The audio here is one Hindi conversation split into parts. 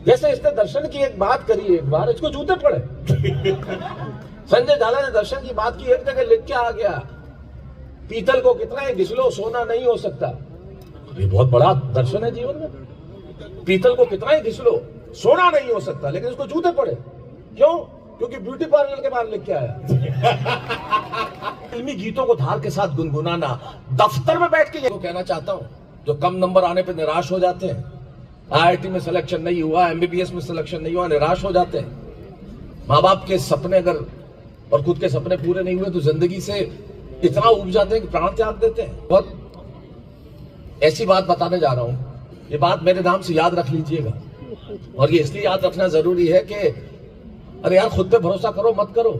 जैसे इसने दर्शन की एक बात करी एक बार, इसको जूते पड़े। संजय झाला ने दर्शन की बात की, एक जगह लिख के आ गया, पीतल को कितना ही घिस लो सोना नहीं हो सकता। ये बहुत बड़ा दर्शन है जीवन में। पीतल को कितना ही घिस लो सोना नहीं हो सकता, लेकिन इसको जूते पड़े। क्यों? क्योंकि ब्यूटी पार्लर के बाहर लिख के आया। फिल्मी गीतों को धार के साथ गुनगुनाना, दफ्तर में बैठ के ये कहना चाहता हूं, जो कम नंबर आने पे निराश हो जाते हैं, IIT में सिलेक्शन नहीं हुआ, MBBS में सिलेक्शन नहीं हुआ, निराश हो जाते हैं। माँ बाप के सपने अगर और खुद के सपने पूरे नहीं हुए तो जिंदगी से इतना उब जाते हैं कि प्राण त्याग देते हैं। बहुत ऐसी बात बताने जा रहा हूं, ये बात मेरे नाम से याद रख लीजिएगा। और ये इसलिए याद रखना जरूरी है कि अरे यार, खुद पे भरोसा करो मत करो,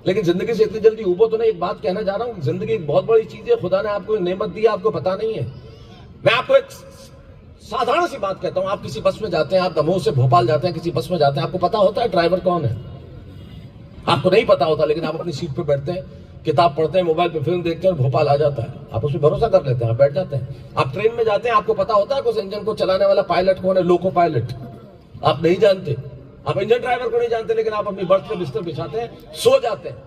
लेकिन जिंदगी से इतनी जल्दी उबो तो नहीं। एक बात कहना जा रहा हूं, जिंदगी एक बहुत बड़ी चीज है, खुदा ने आपको नेमत दी है, आपको पता नहीं है। मैं आपको एक साधारण सी बात कहता हूं, आप किसी बस में जाते हैं, आप दमोह से भोपाल जाते हैं, किसी बस में जाते हैं, आपको पता होता है ड्राइवर कौन है? आपको नहीं पता होता, लेकिन आप अपनी सीट पे बैठते हैं, किताब पढ़ते हैं, मोबाइल पे फिल्म देखते हैं और भोपाल आ जाता है, आप उसमें भरोसा कर लेते हैं, आप बैठ जाते हैं। आप ट्रेन में जाते हैं, आपको पता होता है उस इंजन को चलाने वाला पायलट कौन है, लोको पायलट, आप नहीं जानते। आप इंजन ड्राइवर को नहीं जानते, लेकिन आप अपनी बर्थ पे बिस्तर बिछाते हैं, सो जाते हैं।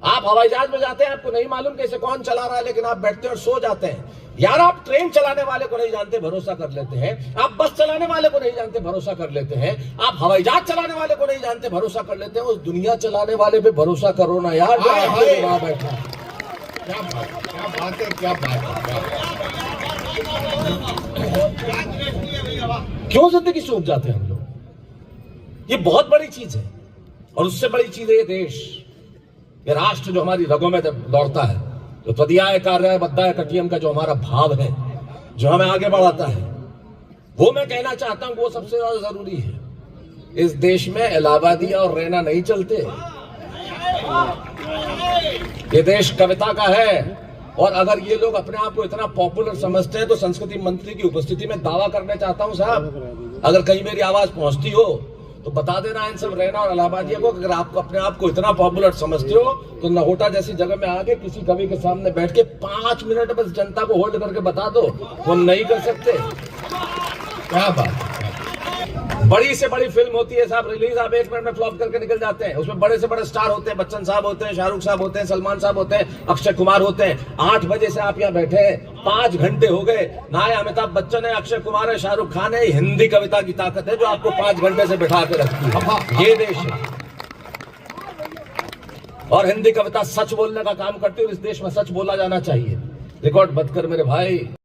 आप हवाई जहाज में जाते हैं, आपको नहीं मालूम कैसे कौन चला रहा है, लेकिन आप बैठते हैं और सो जाते हैं। यार, आप ट्रेन चलाने वाले को नहीं जानते, भरोसा कर लेते हैं। आप बस चलाने वाले को नहीं जानते, भरोसा कर लेते हैं। आप हवाई जहाज चलाने वाले को नहीं जानते, भरोसा कर लेते हैं। उस दुनिया चलाने वाले पे भरोसा करो ना यार, जो आपके वहां बैठा। क्या बात है, क्या बात है। क्यों जिंदगी से उब जाते हैं हम लोग? ये बहुत बड़ी चीज है, और उससे बड़ी चीज है ये देश, ये राष्ट्र जो हमारी रगों में दौड़ता है, जो त्वदीयाय कार्याय बद्धाय कटियम का जो हमारा भाव है, जो हमें आगे बढ़ाता है, वो मैं कहना चाहता हूं वो सबसे ज्यादा जरूरी है। इस देश में इलाहाबादिया और रैना नहीं चलते। ये देश कविता का है, और अगर ये लोग अपने आप को इतना पॉपुलर समझते हैं तो संस्कृति मंत्री की उपस्थिति में दावा करने चाहता हूं साहब, अगर कहीं मेरी आवाज पहुंचती हो तो बता देना इन सब रैना और इलाहाबादिया को, अगर आप अपने आप को इतना पॉपुलर समझते हो तो नहोटा जैसी जगह में आके किसी कवि के सामने बैठ के 5 मिनट बस जनता को होल्ड करके बता दो, वो नहीं कर सकते। क्या बात। बड़ी से बड़ी फिल्म होती है साहब, रिलीज आप 1 मिनट में फ्लॉप करके निकल जाते हैं। उसमें बड़े से बड़े स्टार होते हैं, बच्चन साहब होते हैं, शाहरुख साहब होते हैं, सलमान साहब होते हैं, अक्षय कुमार होते हैं। 8 बजे से आप यहाँ बैठे हैं, 5 घंटे हो गए ना है अमिताभ बच्चन है, अक्षय कुमार है, शाहरुख खान है। हिंदी कविता की ताकत है जो आपको 5 घंटे से बिठा के रखती है। ये देश है, और हिंदी कविता सच बोलने का काम करती है, और इस देश में सच बोला जाना चाहिए। रिकॉर्ड बंद कर मेरे भाई।